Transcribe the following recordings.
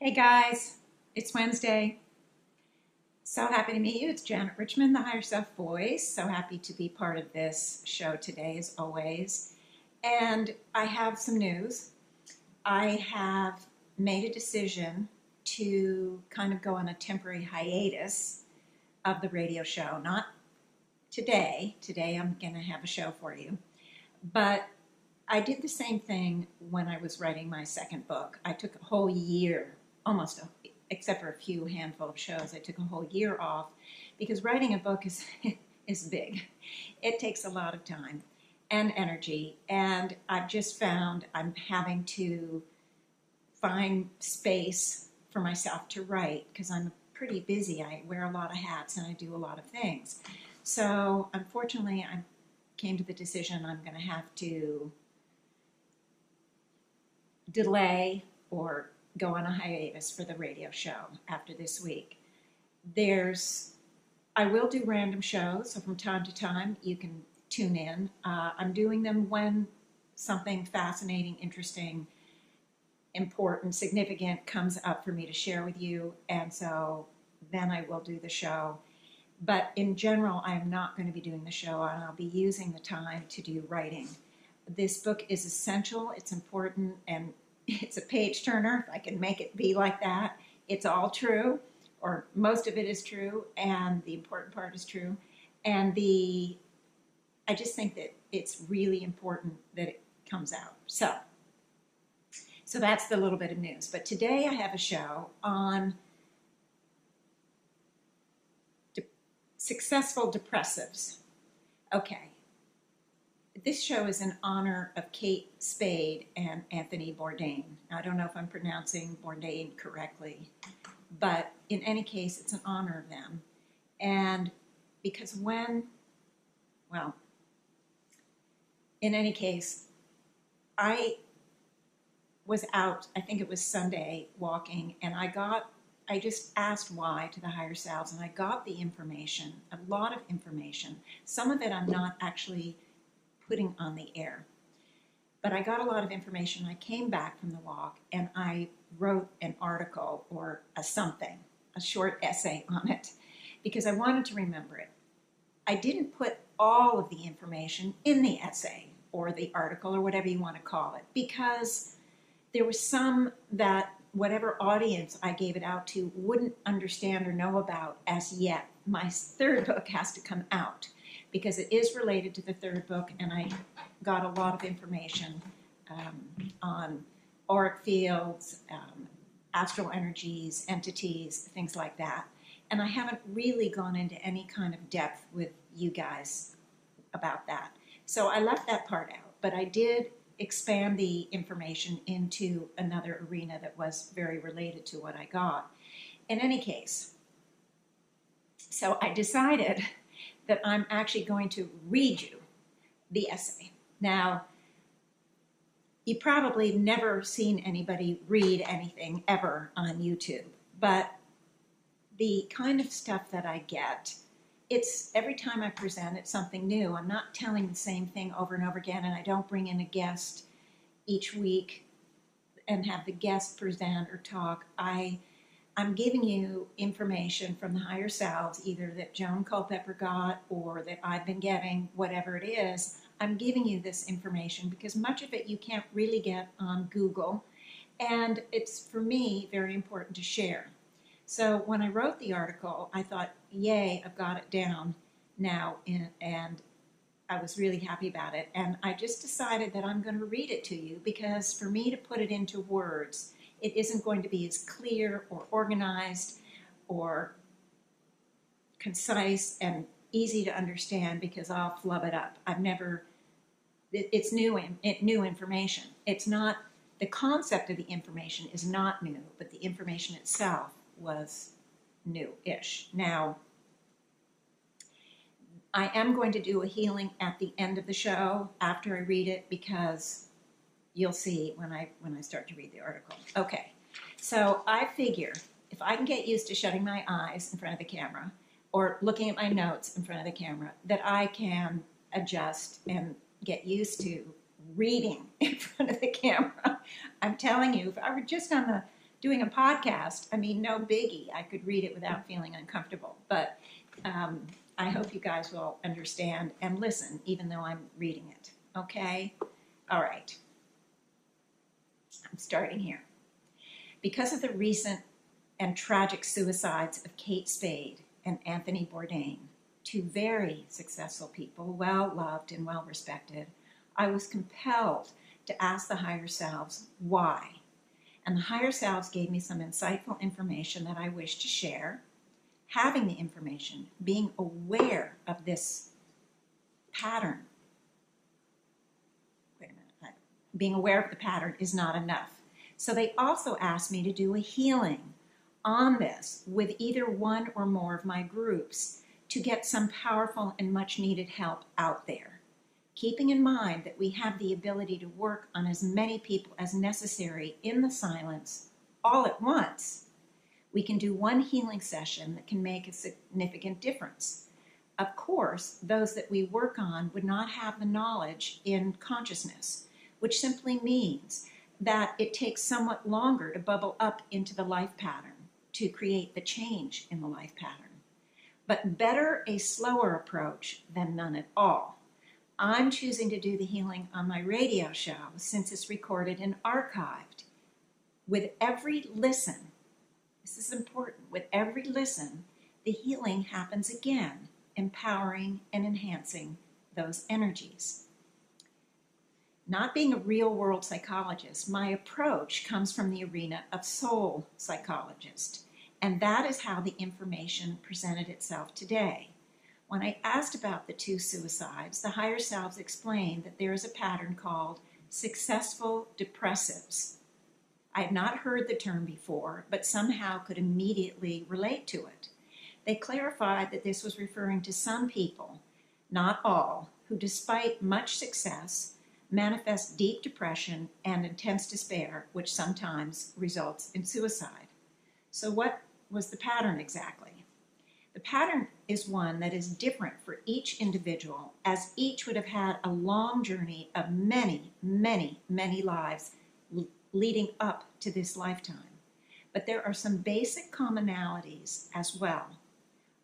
Hey guys, it's Wednesday. So happy to meet you. It's Janet Richmond, the Higher Self Voice. So happy to be part of this show today, as always. And I have some news. I have made a decision to kind of go on a temporary hiatus of the radio show. Not today. Today I'm going to have a show for you. But I did the same thing when I was writing my second book. I took a whole year, except for a few handful of shows, I took a whole year off because writing a book is is big. It takes a lot of time and energy, and I've just found I'm having to find space for myself to write because I'm pretty busy. I wear a lot of hats and I do a lot of things. So unfortunately, I came to the decision I'm going to have to delay or go on a hiatus for the radio show after this week. I will do random shows, so from time to time you can tune in. I'm doing them when something fascinating, interesting, important, significant comes up for me to share with you, and so then I will do the show. But in general, I am not going to be doing the show, and I'll be using the time to do writing. This book is essential, it's important, and it's a page turner, if I can make it be like that. It's all true, or most of it is true, and the important part is true. And I just think that it's really important that it comes out. So that's the little bit of news. But today I have a show on successful depressives. Okay. This show is in honor of Kate Spade and Anthony Bourdain. I don't know if I'm pronouncing Bourdain correctly, but in any case, it's an honor of them. And because in any case, I was out, I think it was Sunday, walking, and I just asked why to the Higher Selves, and I got the information, a lot of information. Some of it I'm not actually putting on the air. But I got a lot of information. I came back from the walk and I wrote an article or a short essay on it because I wanted to remember it. I didn't put all of the information in the essay or the article or whatever you want to call it because there was some that whatever audience I gave it out to wouldn't understand or know about as yet. My third book has to come out, because it is related to the third book, and I got a lot of information on auric fields, astral energies, entities, things like that. And I haven't really gone into any kind of depth with you guys about that. So I left that part out, but I did expand the information into another arena that was very related to what I got. In any case, so I decided that I'm actually going to read you the essay. Now, you probably never seen anybody read anything ever on YouTube, but the kind of stuff that I get, it's every time I present, it's something new. I'm not telling the same thing over and over again, and I don't bring in a guest each week and have the guest present or talk. I'm giving you information from the higher selves, either that Joan Culpepper got or that I've been getting, whatever it is. I'm giving you this information because much of it you can't really get on Google, and it's, for me, very important to share. So when I wrote the article, I thought, yay, I've got it down now, and I was really happy about it. And I just decided that I'm going to read it to you because for me to put it into words, it isn't going to be as clear or organized or concise and easy to understand because I'll flub it up. It's new information. It's not, the concept of the information is not new, but the information itself was new-ish. Now, I am going to do a healing at the end of the show after I read it because you'll see when I start to read the article. Okay, so I figure if I can get used to shutting my eyes in front of the camera or looking at my notes in front of the camera, that I can adjust and get used to reading in front of the camera. I'm telling you, if I were just on doing a podcast, I mean, no biggie. I could read it without feeling uncomfortable. But I hope you guys will understand and listen, even though I'm reading it. Okay? All right. I'm starting here. Because of the recent and tragic suicides of Kate Spade and Anthony Bourdain, two very successful people, well-loved and well-respected, I was compelled to ask the higher selves why. And the higher selves gave me some insightful information that I wish to share. Having the information, being aware of this pattern, being aware of the pattern is not enough. So they also asked me to do a healing on this with either one or more of my groups to get some powerful and much needed help out there. Keeping in mind that we have the ability to work on as many people as necessary in the silence all at once, we can do one healing session that can make a significant difference. Of course, those that we work on would not have the knowledge in consciousness, which simply means that it takes somewhat longer to bubble up into the life pattern to create the change in the life pattern. But better a slower approach than none at all. I'm choosing to do the healing on my radio show since it's recorded and archived. With every listen, this is important, with every listen, the healing happens again, empowering and enhancing those energies. Not being a real-world psychologist, my approach comes from the arena of soul psychologist, and that is how the information presented itself today. When I asked about the two suicides, the higher selves explained that there is a pattern called successful depressives. I had not heard the term before, but somehow could immediately relate to it. They clarified that this was referring to some people, not all, who despite much success, manifest deep depression and intense despair, which sometimes results in suicide. So what was the pattern exactly? The pattern is one that is different for each individual, as each would have had a long journey of many, many, many lives leading up to this lifetime. But there are some basic commonalities as well.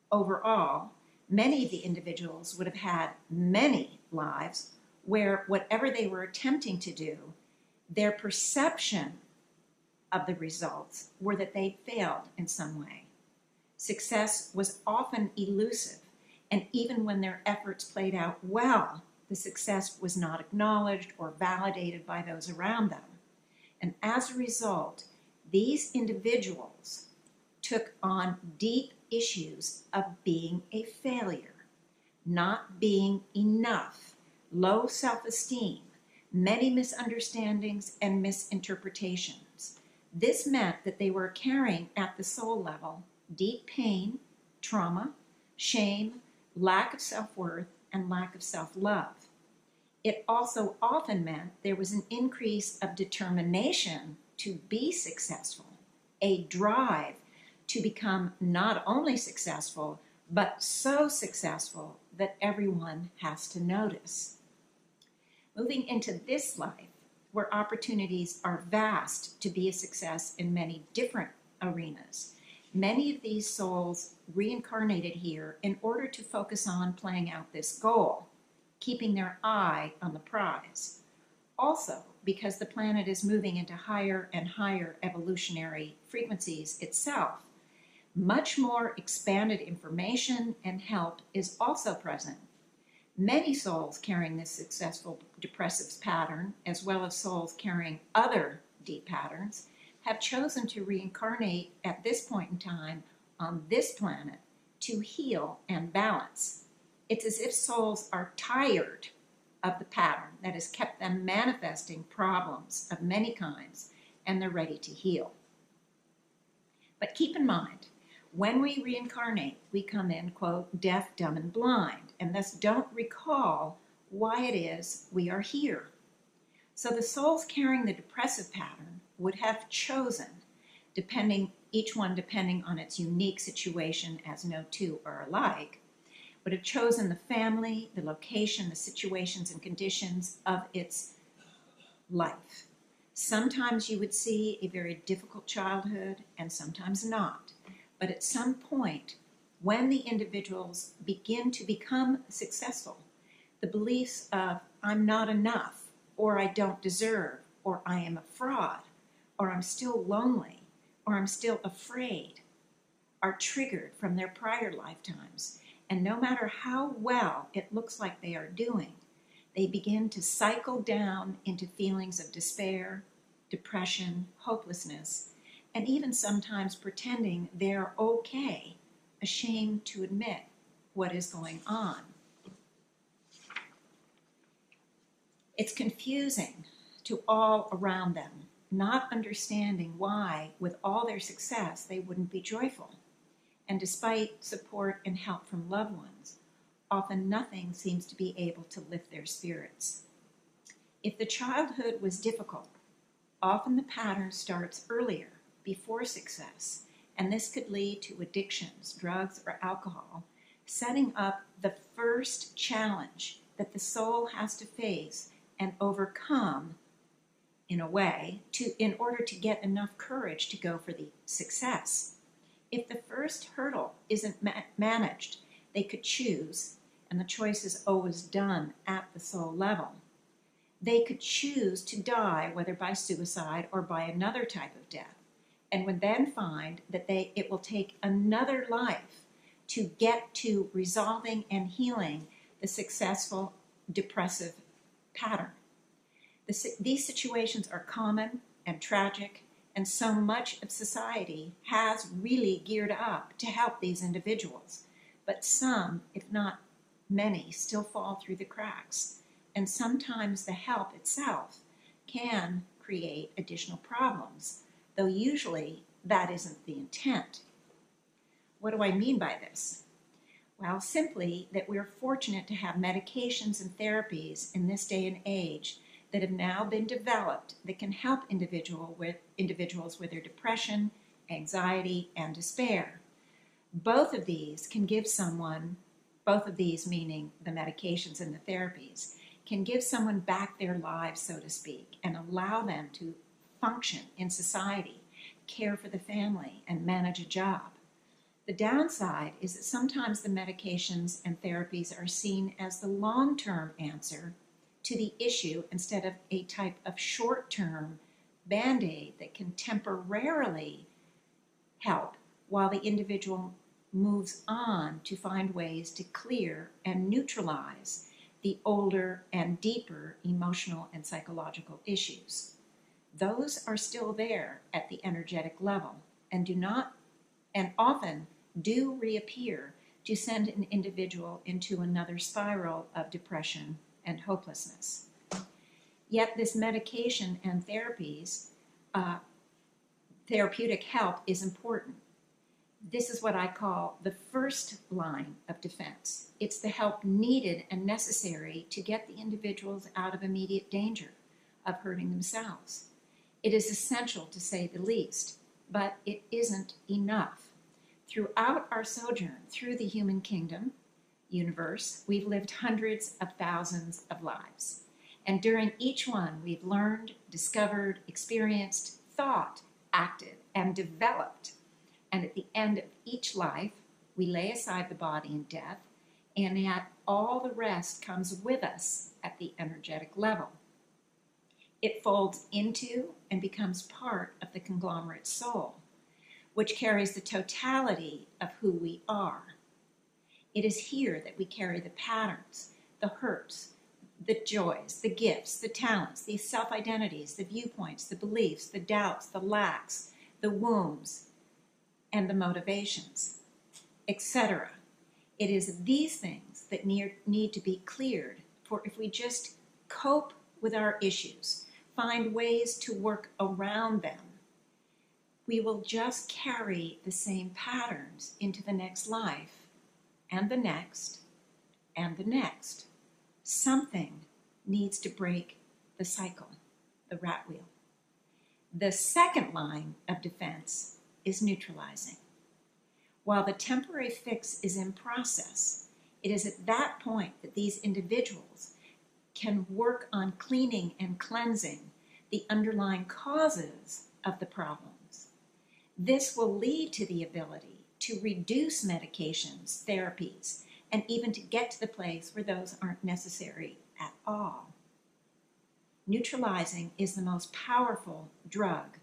Overall, many of the individuals would have had many lives where whatever they were attempting to do, their perception of the results were that they failed in some way. Success was often elusive, and even when their efforts played out well, the success was not acknowledged or validated by those around them. And as a result, these individuals took on deep issues of being a failure, not being enough, low self-esteem, many misunderstandings and misinterpretations. This meant that they were carrying at the soul level deep pain, trauma, shame, lack of self-worth, and lack of self-love. It also often meant there was an increase of determination to be successful, a drive to become not only successful, but so successful that everyone has to notice. Moving into this life, where opportunities are vast to be a success in many different arenas, many of these souls reincarnated here in order to focus on playing out this goal, keeping their eye on the prize. Also, because the planet is moving into higher and higher evolutionary frequencies itself, much more expanded information and help is also present. Many souls carrying this successful depressives pattern, as well as souls carrying other deep patterns, have chosen to reincarnate at this point in time on this planet to heal and balance. It's as if souls are tired of the pattern that has kept them manifesting problems of many kinds, and they're ready to heal. But keep in mind, when we reincarnate, we come in, quote, deaf, dumb, and blind, and thus don't recall why it is we are here. So the souls carrying the depressive pattern would have chosen, each one depending on its unique situation, as no two are alike, would have chosen the family, the location, the situations and conditions of its life. Sometimes you would see a very difficult childhood and sometimes not. But at some point, when the individuals begin to become successful, the beliefs of I'm not enough, or I don't deserve, or I am a fraud, or I'm still lonely, or I'm still afraid, are triggered from their prior lifetimes. And no matter how well it looks like they are doing, they begin to cycle down into feelings of despair, depression, hopelessness, and even sometimes pretending they're okay, ashamed to admit what is going on. It's confusing to all around them, not understanding why, with all their success, they wouldn't be joyful. And despite support and help from loved ones, often nothing seems to be able to lift their spirits. If the childhood was difficult, often the pattern starts earlier, before success, and this could lead to addictions, drugs, or alcohol, setting up the first challenge that the soul has to face and overcome in a way in order to get enough courage to go for the success. If the first hurdle isn't managed, they could choose, and the choice is always done at the soul level. They could choose to die, whether by suicide or by another type of death, and would then find that it will take another life to get to resolving and healing the successful depressive pattern. These situations are common and tragic, and so much of society has really geared up to help these individuals. But some, if not many, still fall through the cracks. And sometimes the help itself can create additional problems, though usually that isn't the intent. What do I mean by this? Well, simply that we're fortunate to have medications and therapies in this day and age that have now been developed that can help individuals with their depression, anxiety, and despair. Both of these can give someone, both of these meaning the medications and the therapies, can give someone back their lives, so to speak, and allow them to function in society, care for the family, and manage a job. The downside is that sometimes the medications and therapies are seen as the long-term answer to the issue instead of a type of short-term Band-Aid that can temporarily help while the individual moves on to find ways to clear and neutralize the older and deeper emotional and psychological issues. Those are still there at the energetic level and often do reappear to send an individual into another spiral of depression and hopelessness. Yet this medication and therapeutic help is important. This is what I call the first line of defense. It's the help needed and necessary to get the individuals out of immediate danger of hurting themselves. It is essential, to say the least, but it isn't enough. Throughout our sojourn through the human kingdom, universe, we've lived hundreds of thousands of lives. And during each one, we've learned, discovered, experienced, thought, acted, and developed. And at the end of each life, we lay aside the body in death, and yet all the rest comes with us at the energetic level. It folds into and becomes part of the conglomerate soul, which carries the totality of who we are. It is here that we carry the patterns, the hurts, the joys, the gifts, the talents, the self-identities, the viewpoints, the beliefs, the doubts, the lacks, the wounds, and the motivations, etc. It is these things that need to be cleared, for if we just cope with our issues, find ways to work around them, we will just carry the same patterns into the next life, and the next, and the next. Something needs to break the cycle, the rat wheel. The second line of defense is neutralizing. While the temporary fix is in process, it is at that point that these individuals can work on cleaning and cleansing the underlying causes of the problems. This will lead to the ability to reduce medications, therapies, and even to get to the place where those aren't necessary at all. Neutralizing is the most powerful drug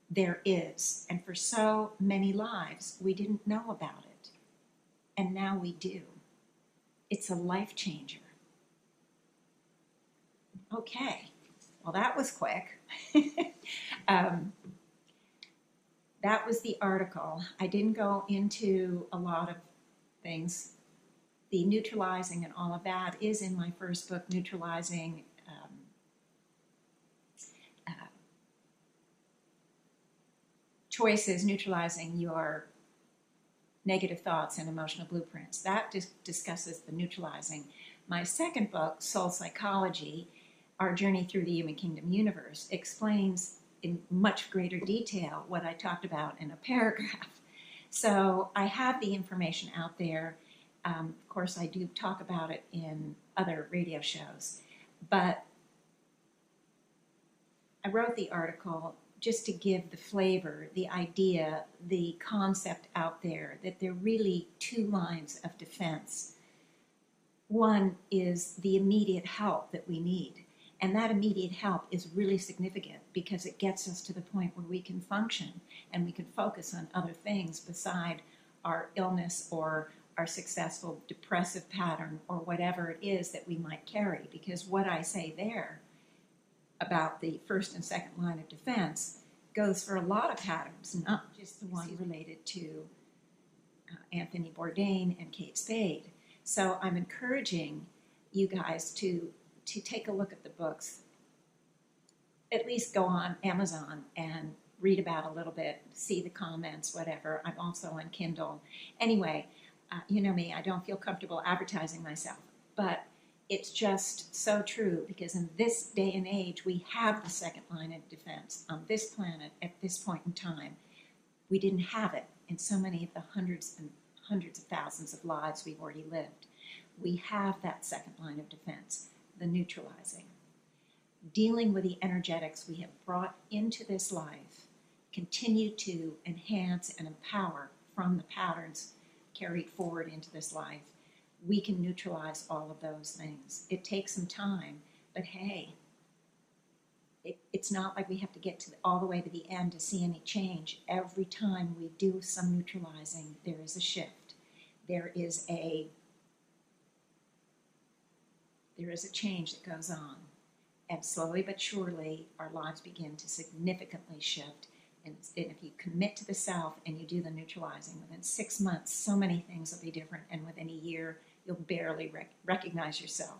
there is, and for so many lives, we didn't know about it, and now we do. It's a life changer. Okay, well, that was quick. That was the article. I didn't go into a lot of things. The neutralizing and all of that is in my first book, Neutralizing Choices, Neutralizing Your Negative Thoughts and Emotional Blueprints. That discusses the neutralizing. My second book, Soul Psychology, Our Journey Through the Human Kingdom Universe, explains in much greater detail what I talked about in a paragraph. So I have the information out there. Of course, I do talk about it in other radio shows. But I wrote the article just to give the flavor, the idea, the concept out there that there are really two lines of defense. One is the immediate help that we need. And that immediate help is really significant because it gets us to the point where we can function and we can focus on other things beside our illness or our successful depressive pattern or whatever it is that we might carry. Because what I say there about the first and second line of defense goes for a lot of patterns, not just the one related to Anthony Bourdain and Kate Spade. So I'm encouraging you guys to take a look at the books. At least go on Amazon and read about a little bit, see the comments, whatever. I'm also on Kindle. Anyway, you know me, I don't feel comfortable advertising myself, but it's just so true because in this day and age, we have the second line of defense on this planet at this point in time. We didn't have it in so many of the hundreds and hundreds of thousands of lives we've already lived. We have that second line of defense, the neutralizing. Dealing with the energetics we have brought into this life, continue to enhance and empower from the patterns carried forward into this life. We can neutralize all of those things. It takes some time, but hey, it's not like we have to get all the way to the end to see any change. Every time we do some neutralizing, there is a shift. There is a change that goes on. And slowly but surely, our lives begin to significantly shift. And if you commit to the self and you do the neutralizing, within 6 months, so many things will be different. And within a year, you'll barely recognize yourself.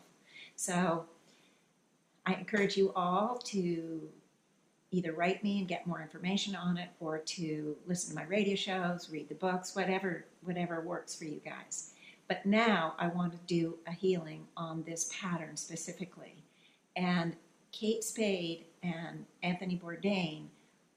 So I encourage you all to either write me and get more information on it, or to listen to my radio shows, read the books, whatever works for you guys. But now I want to do a healing on this pattern specifically. And Kate Spade and Anthony Bourdain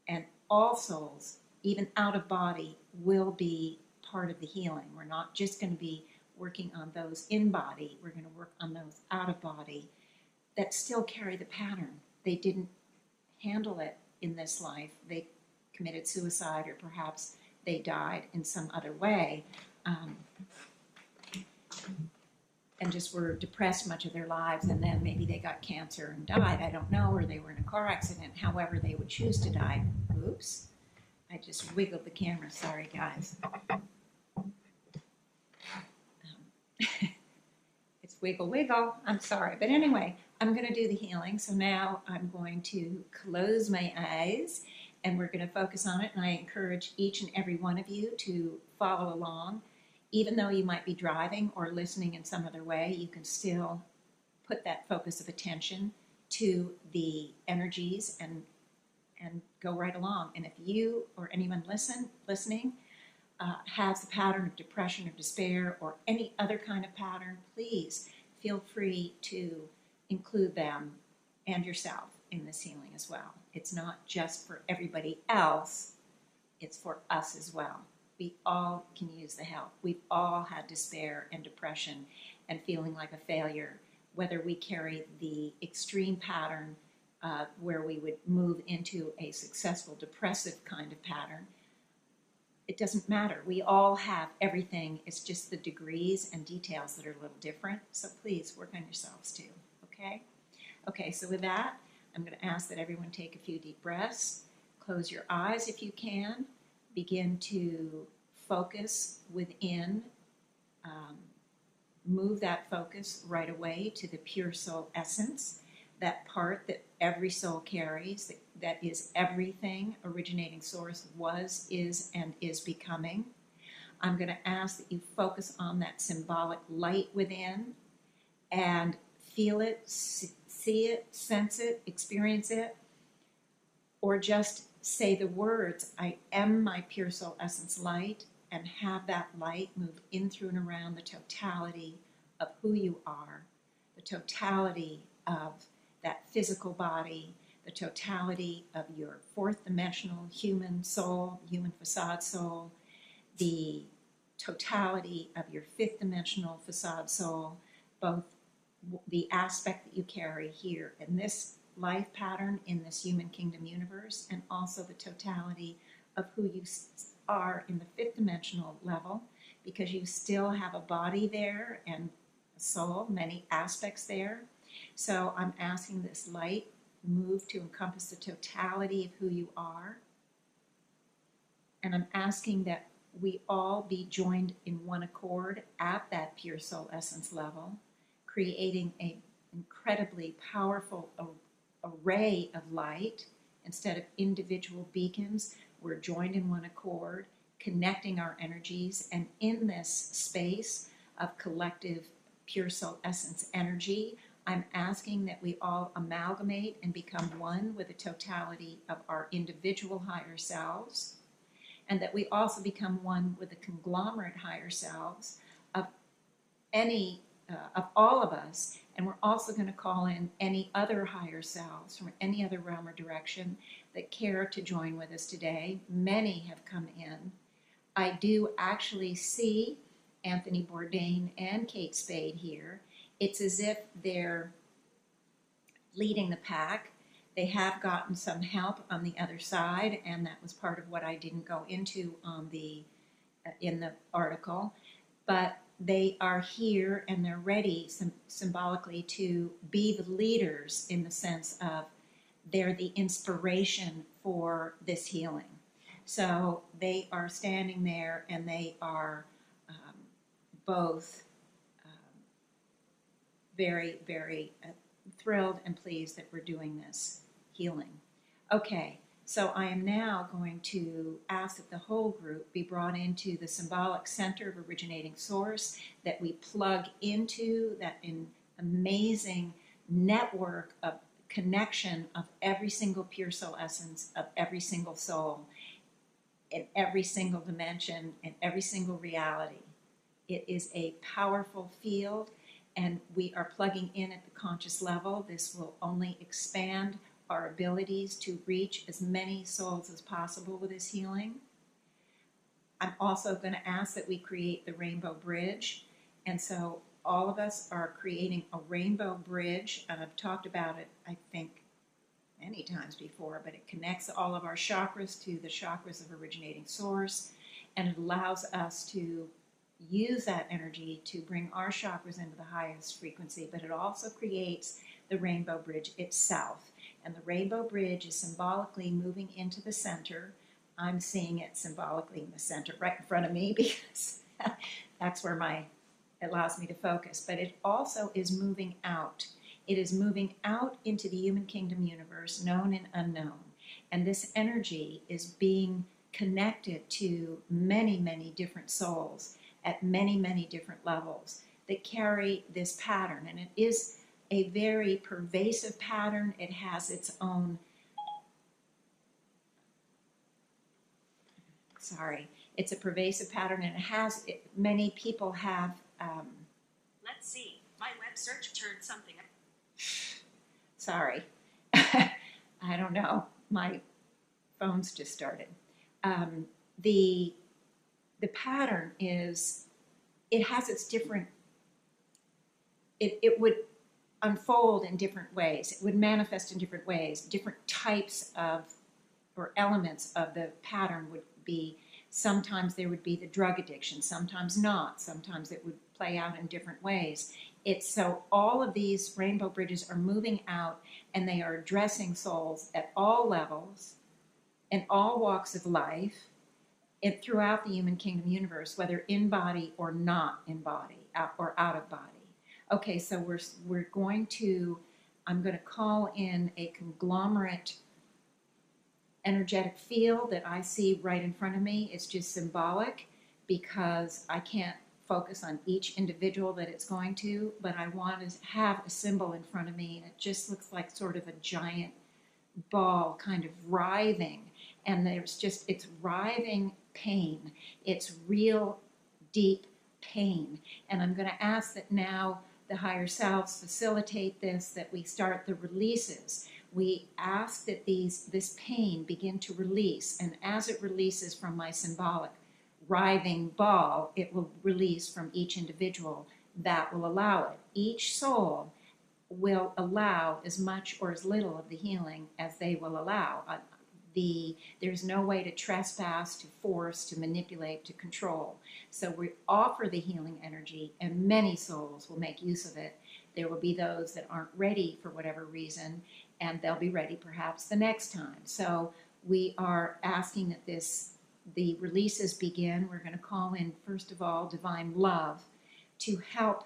and all souls, even out of body, will be part of the healing. We're not just going to be working on those in body. We're going to work on those out of body that still carry the pattern. They didn't handle it in this life. They committed suicide, or perhaps they died in some other way, and just were depressed much of their lives, and then maybe they got cancer and died. I don't know, or they were in a car accident. However they would choose to die. Oops. I just wiggled the camera. Sorry, guys. It's wiggle, wiggle. I'm sorry. But anyway, I'm going to do the healing. So now I'm going to close my eyes, and we're going to focus on it. And I encourage each and every one of you to follow along. Even though you might be driving or listening in some other way, you can still put that focus of attention to the energies and go right along. And if you or anyone listening has the pattern of depression or despair or any other kind of pattern, please feel free to include them and yourself in this healing as well. It's not just for everybody else, it's for us as well. We all can use the help. We've all had despair and depression and feeling like a failure, whether we carry the extreme pattern where we would move into a successful depressive kind of pattern. It doesn't matter. We all have everything. It's just the degrees and details that are a little different. So please work on yourselves too, okay? Okay, so with that, I'm going to ask that everyone take a few deep breaths. Close your eyes if you can. Begin to focus within. Move that focus right away to the pure soul essence, that part that every soul carries, that is everything originating source was, is, and is becoming. I'm going to ask that you focus on that symbolic light within and feel it, see it, sense it, experience it, or just say the words, I am my pure soul essence light, and have that light move in, through, and around the totality of who you are, the totality of that physical body, the totality of your fourth dimensional human soul, human facade soul, the totality of your fifth dimensional facade soul, both the aspect that you carry here in this life pattern, in this human kingdom universe, and also the totality of who you are in the fifth dimensional level, because you still have a body there and a soul, many aspects there. So I'm asking this light move to encompass the totality of who you are. And I'm asking that we all be joined in one accord at that pure soul essence level, creating an incredibly powerful array of light. Instead of individual beacons, we're joined in one accord, connecting our energies, and in this space of collective pure soul essence energy, I'm asking that we all amalgamate and become one with the totality of our individual higher selves, and that we also become one with the conglomerate higher selves of of all of us. And we're also going to call in any other higher selves from any other realm or direction that care to join with us today. Many have come in. I do actually see Anthony Bourdain and Kate Spade here. It's as if they're leading the pack. They have gotten some help on the other side, and that was part of what I didn't go into on in the article. But they are here and they're ready symbolically to be the leaders, in the sense of they're the inspiration for this healing. So they are standing there and they are both very, very thrilled and pleased that we're doing this healing. Okay, so I am now going to ask that the whole group be brought into the symbolic center of originating source, that we plug into that amazing network of connection of every single pure soul essence of every single soul in every single dimension and every single reality. It is a powerful field, and we are plugging in at the conscious level. This will only expand our abilities to reach as many souls as possible with this healing. I'm also going to ask that we create the rainbow bridge. And so all of us are creating a rainbow bridge, and I've talked about it, I think, many times before, but it connects all of our chakras to the chakras of originating source, and it allows us to use that energy to bring our chakras into the highest frequency, but it also creates the rainbow bridge itself. And the rainbow bridge is symbolically moving into the center. I'm seeing it symbolically in the center right in front of me, because that's where it allows me to focus. But it also is moving out. It is moving out into the human kingdom universe, known and unknown. And this energy is being connected to many, many different souls at many, many different levels that carry this pattern. And it is a very pervasive pattern. It has its own, it's a pervasive pattern, and many people have, let's see, my web search turned something. Sorry. I don't know. My phone's just started. The pattern is, it has its different, it would unfold in different ways. It would manifest in different ways. Different types of or elements of the pattern would be, sometimes there would be the drug addiction, sometimes not, sometimes it would play out in different ways. It's so all of these rainbow bridges are moving out, and they are addressing souls at all levels, in all walks of life, and throughout the human kingdom universe, whether in body or not in body, or out of body. Okay, so we're going to, I'm going to call in a conglomerate energetic field that I see right in front of me. It's just symbolic because I can't focus on each individual that it's going to, but I want to have a symbol in front of me, and it just looks like sort of a giant ball kind of writhing, and there's just, it's writhing pain. It's real deep pain, and I'm going to ask that now the higher selves facilitate this, that we start the releases. We ask that this pain begin to release, and as it releases from my symbolic writhing ball, it will release from each individual that will allow it. Each soul will allow as much or as little of the healing as they will allow. There's no way to trespass, to force, to manipulate, to control. So we offer the healing energy, and many souls will make use of it. There will be those that aren't ready for whatever reason, and they'll be ready perhaps the next time. So we are asking that the releases begin. We're going to call in, first of all, divine love to help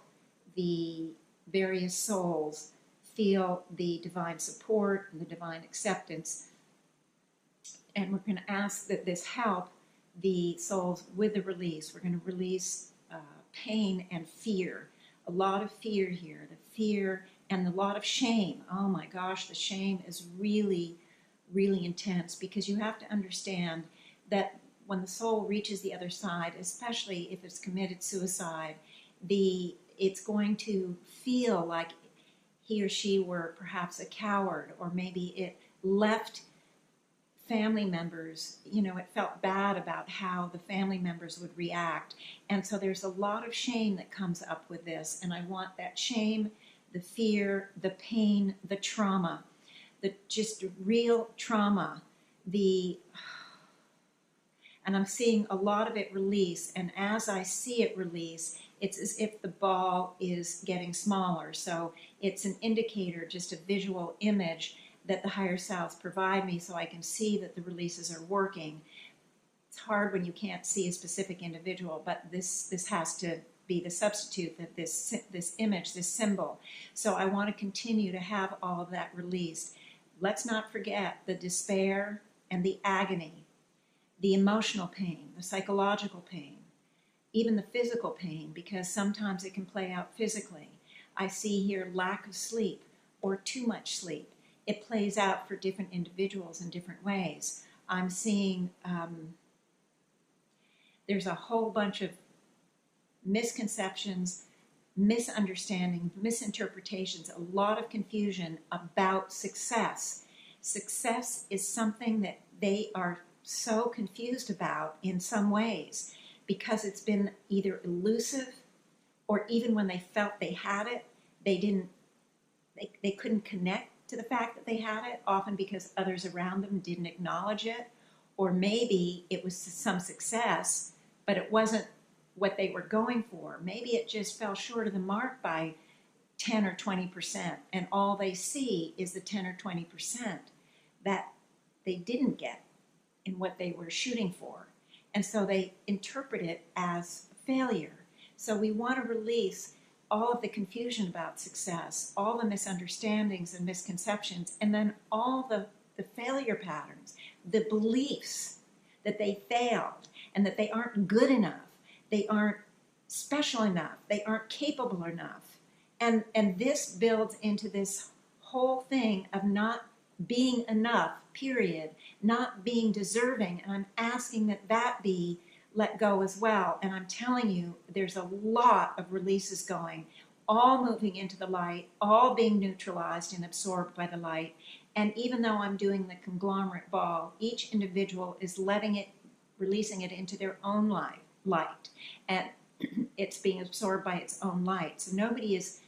the various souls feel the divine support and the divine acceptance. And we're going to ask that this help the souls with the release. We're going to release pain and fear. A lot of fear here. The fear and a lot of shame. Oh my gosh, the shame is really, really intense, because you have to understand that when the soul reaches the other side, especially if it's committed suicide, it's going to feel like he or she were perhaps a coward, or maybe it left family members, it felt bad about how the family members would react. And so there's a lot of shame that comes up with this. And I want that shame, the fear, the pain, the trauma, the just real trauma, and I'm seeing a lot of it release. And as I see it release, it's as if the ball is getting smaller. So it's an indicator, just a visual image that the higher selves provide me, so I can see that the releases are working. It's hard when you can't see a specific individual, but this has to be the substitute, that this image, this symbol. So I want to continue to have all of that released. Let's not forget the despair and the agony, the emotional pain, the psychological pain, even the physical pain, because sometimes it can play out physically. I see here lack of sleep or too much sleep. It plays out for different individuals in different ways. I'm seeing there's a whole bunch of misconceptions, misunderstanding, misinterpretations, a lot of confusion about success. Success is something that they are so confused about in some ways, because it's been either elusive, or even when they felt they had it, they couldn't connect to the fact that they had it, often because others around them didn't acknowledge it, or maybe it was some success, but it wasn't what they were going for. Maybe it just fell short of the mark by 10 or 20%, and all they see is the 10 or 20% that they didn't get in what they were shooting for. And so they interpret it as failure. So we want to release all of the confusion about success, all the misunderstandings and misconceptions, and then all the failure patterns, the beliefs that they failed and that they aren't good enough, they aren't special enough, they aren't capable enough. And this builds into this whole thing of not being enough, period, not being deserving. And I'm asking that be let go as well. And I'm telling you, there's a lot of releases going, all moving into the light, all being neutralized and absorbed by the light. And even though I'm doing the conglomerate ball, each individual is letting it, releasing it into their own light. And it's being absorbed by its own light. So nobody is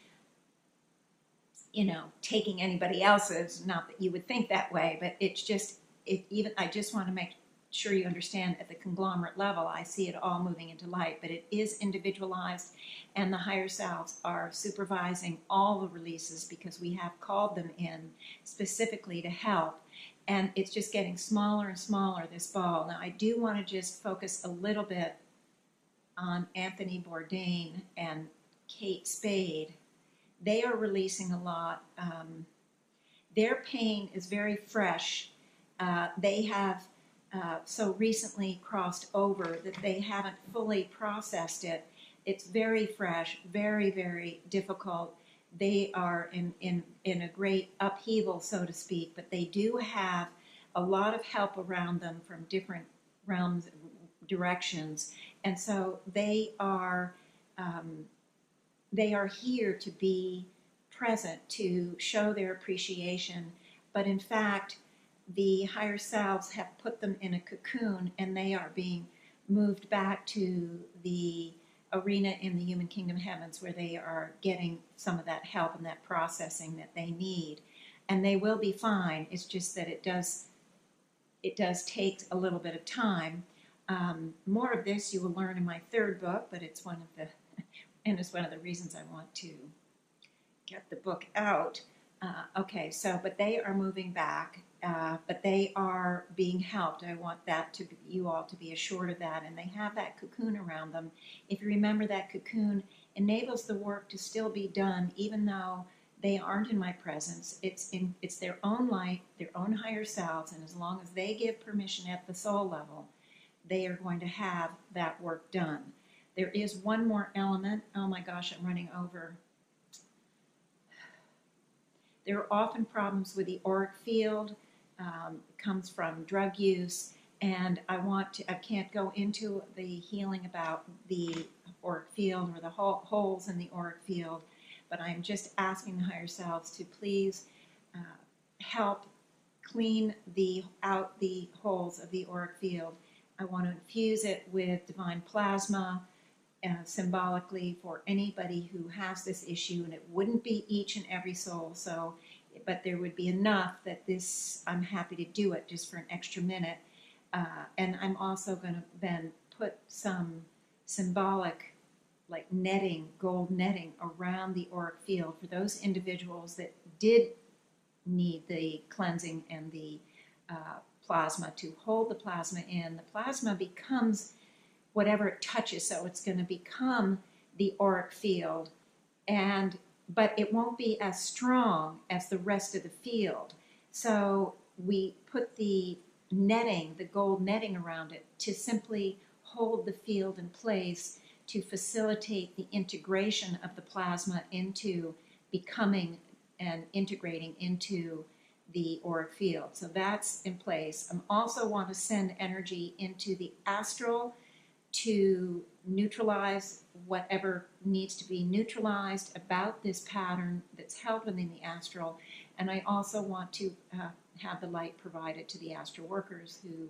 taking anybody else's, not that you would think that way, but it's just, I just want to make sure you understand at the conglomerate level, I see it all moving into light, but it is individualized, and the higher selves are supervising all the releases because we have called them in specifically to help, and it's just getting smaller and smaller, this ball. Now, I do want to just focus a little bit on Anthony Bourdain and Kate Spade. They are releasing a lot. Their pain is very fresh. They have so recently crossed over that they haven't fully processed it. It's very fresh, very, very difficult. They are in a great upheaval, so to speak, but they do have a lot of help around them from different realms, directions, and so they are here to be present, to show their appreciation, but in fact, the higher selves have put them in a cocoon, and they are being moved back to the arena in the human kingdom heavens where they are getting some of that help and that processing that they need. And they will be fine. It's just that it does take a little bit of time. More of this you will learn in my third book, but it's one of the reasons I want to get the book out. But they are moving back, but they are being helped. I want you all to be assured of that, and they have that cocoon around them. If you remember, that cocoon enables the work to still be done, even though they aren't in my presence. It's their own light, their own higher selves, and as long as they give permission at the soul level, they are going to have that work done. There is one more element. Oh my gosh, I'm running over. There are often problems with the auric field. It comes from drug use, and I can't go into the healing about the auric field or the holes in the auric field, but I'm just asking the higher selves to please help clean out the holes of the auric field. I want to infuse it with divine plasma, symbolically for anybody who has this issue, and it wouldn't be each and every soul, but there would be enough that I'm happy to do it just for an extra minute. And I'm also going to then put some symbolic, like netting, gold netting around the auric field for those individuals that did need the cleansing and the plasma, to hold the plasma in. The plasma becomes whatever it touches, so it's going to become the auric field, but it won't be as strong as the rest of the field. So we put the netting, the gold netting around it, to simply hold the field in place, to facilitate the integration of the plasma into becoming and integrating into the auric field. So that's in place. I also want to send energy into the astral to neutralize whatever needs to be neutralized about this pattern that's held within the astral. And I also want to have the light provided to the astral workers who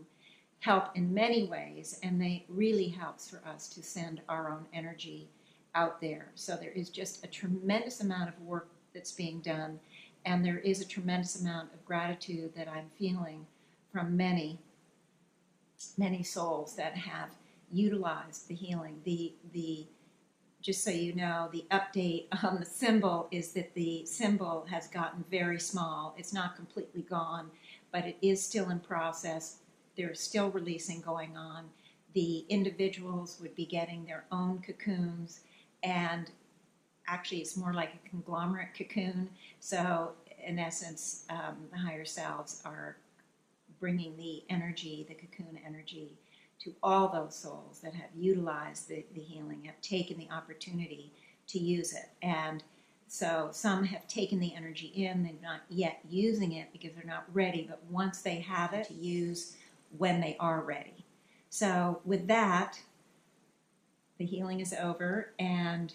help in many ways, and they really helps for us to send our own energy out there. So there is just a tremendous amount of work that's being done, and there is a tremendous amount of gratitude that I'm feeling from many, many souls that have utilized the healing. Just so you know, the update on the symbol is that the symbol has gotten very small. It's not completely gone, but it is still in process. There's still releasing going on. The individuals would be getting their own cocoons, and actually it's more like a conglomerate cocoon. So in essence, the higher selves are bringing the energy, the cocoon energy, to all those souls that have utilized the healing, have taken the opportunity to use it. And so some have taken the energy in, they're not yet using it because they're not ready, but once they have it, to use when they are ready. So with that, the healing is over, and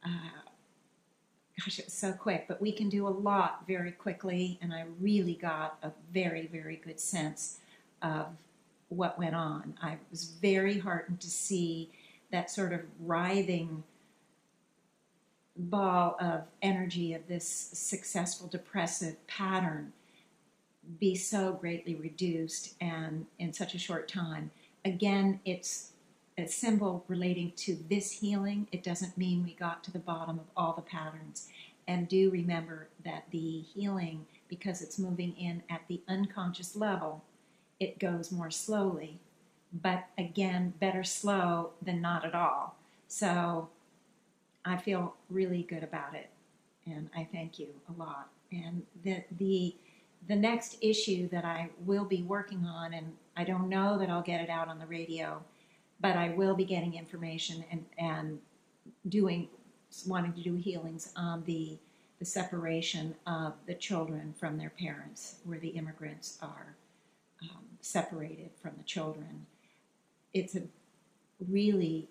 gosh, it was so quick, but we can do a lot very quickly, and I really got a very, very good sense of what went on. I was very heartened to see that sort of writhing ball of energy of this successful depressive pattern be so greatly reduced and in such a short time. Again, it's a symbol relating to this healing. It doesn't mean we got to the bottom of all the patterns. And do remember that the healing, because it's moving in at the unconscious level, it goes more slowly. But again, better slow than not at all. So I feel really good about it. And I thank you a lot. And the next issue that I will be working on, and I don't know that I'll get it out on the radio, but I will be getting information and wanting to do healings on the separation of the children from their parents, where the immigrants are separated from the children. It's a really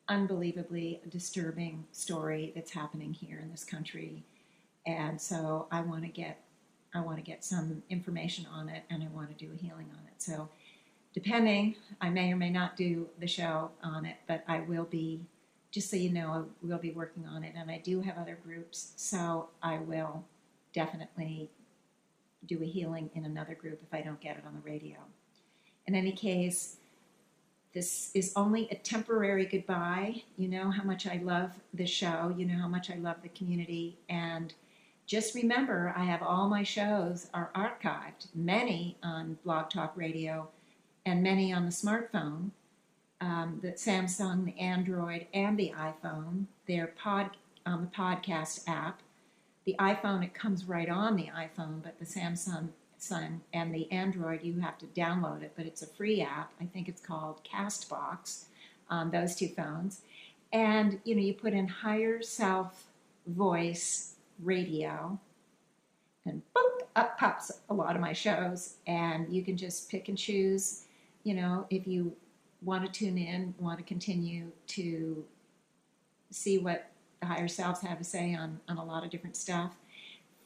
unbelievably disturbing story that's happening here in this country. And so I want to get some information on it, and I want to do a healing on it. So depending, I may or may not do the show on it, but I will be, just so you know, we'll be working on it. And I do have other groups, so I will definitely do a healing in another group if I don't get it on the radio. In any case, this is only a temporary goodbye. You know how much I love the show. You know how much I love the community. And just remember, I have all my shows are archived, many on Blog Talk Radio and many on the smartphone, the Samsung, the Android, and the iPhone. They're on the podcast app. The iPhone, it comes right on the iPhone, but the Samsung and the Android, you have to download it, but it's a free app. I think it's called Castbox on those two phones. And, you put in Higher Self Voice Radio, and boop, up pops a lot of my shows, and you can just pick and choose, if you want to tune in, want to continue to see what the Higher Selves have to say on a lot of different stuff.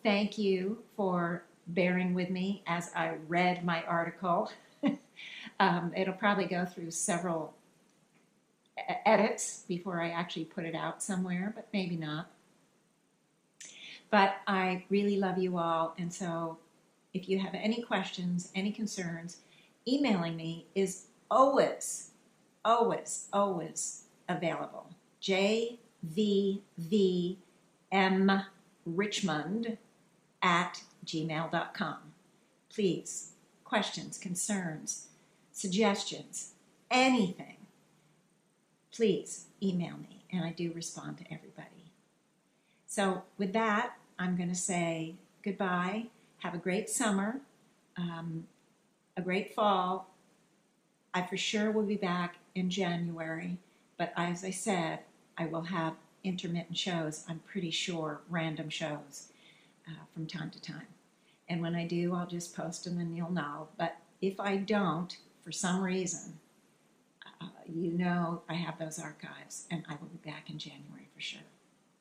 Thank you for bearing with me as I read my article. It'll probably go through several edits before I actually put it out somewhere, but maybe not. But I really love you all, and so if you have any questions, any concerns, emailing me is always, always, always available. jvvmrichmond@gmail.com. Please, questions, concerns, suggestions, anything, please email me, and I do respond to everybody. So with that, I'm going to say goodbye. Have a great summer, a great fall. I for sure will be back in January, but as I said, I will have intermittent shows. I'm pretty sure random shows from time to time. And when I do, I'll just post them and you'll know. But if I don't, for some reason, I have those archives, and I will be back in January for sure.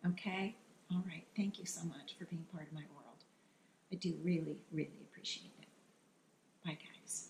Okay? All right. Thank you so much for being part of my world. I do really, really appreciate it. Bye, guys.